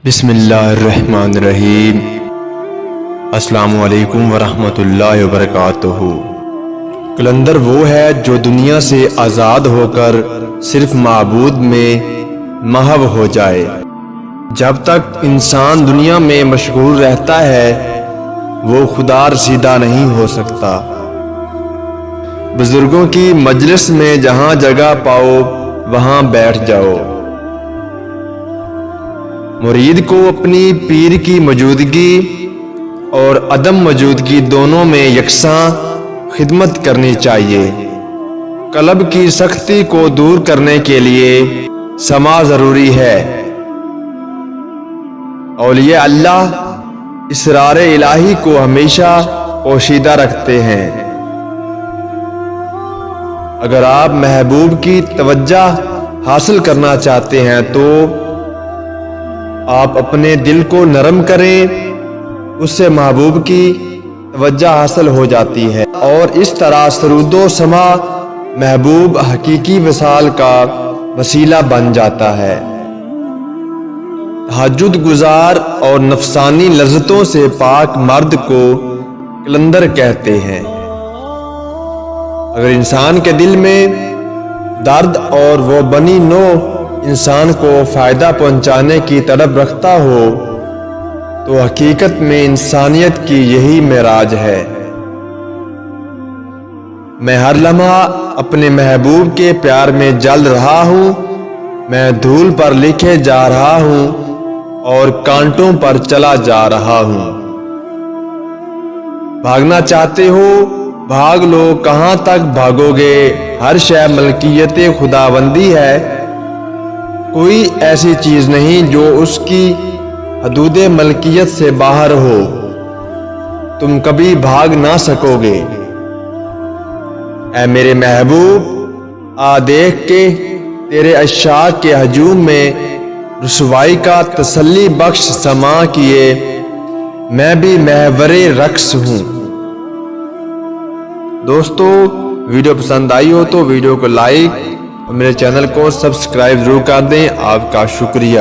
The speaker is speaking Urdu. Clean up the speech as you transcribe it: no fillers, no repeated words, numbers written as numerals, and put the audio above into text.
بسم اللہ الرحمن الرحیم۔ السلام علیکم ورحمۃ اللہ وبرکاتہ۔ قلندر وہ ہے جو دنیا سے آزاد ہو کر صرف معبود میں محو ہو جائے۔ جب تک انسان دنیا میں مشغول رہتا ہے وہ خدا رسیدہ نہیں ہو سکتا۔ بزرگوں کی مجلس میں جہاں جگہ پاؤ وہاں بیٹھ جاؤ۔ مرید کو اپنی پیر کی موجودگی اور عدم موجودگی دونوں میں یکساں خدمت کرنی چاہیے۔ قلب کی سختی کو دور کرنے کے لیے سما ضروری ہے۔ اولیاء اللہ اسرار الہی کو ہمیشہ پوشیدہ رکھتے ہیں۔ اگر آپ محبوب کی توجہ حاصل کرنا چاہتے ہیں تو آپ اپنے دل کو نرم کریں، اس سے محبوب کی توجہ حاصل ہو جاتی ہے اور اس طرح سرود و سما محبوب حقیقی وصال کا وسیلہ بن جاتا ہے۔ تہجد گزار اور نفسانی لذتوں سے پاک مرد کو قلندر کہتے ہیں۔ اگر انسان کے دل میں درد اور وہ بنی نو انسان کو فائدہ پہنچانے کی طلب رکھتا ہو تو حقیقت میں انسانیت کی یہی معراج ہے۔ میں ہر لمحہ اپنے محبوب کے پیار میں جل رہا ہوں، میں دھول پر لکھے جا رہا ہوں اور کانٹوں پر چلا جا رہا ہوں۔ بھاگنا چاہتے ہو بھاگ لو، کہاں تک بھاگو گے؟ ہر شے ملکیت خداوندی ہے، کوئی ایسی چیز نہیں جو اس کی حدود ملکیت سے باہر ہو، تم کبھی بھاگ نہ سکو گے۔ اے میرے محبوب، آ دیکھ کے تیرے عشاق کے ہجوم میں رسوائی کا تسلی بخش سما کیے، میں بھی محور رقص ہوں۔ دوستو، ویڈیو پسند آئی ہو تو ویڈیو کو لائک اور میرے چینل کو سبسکرائب ضرور کر دیں۔ آپ کا شکریہ۔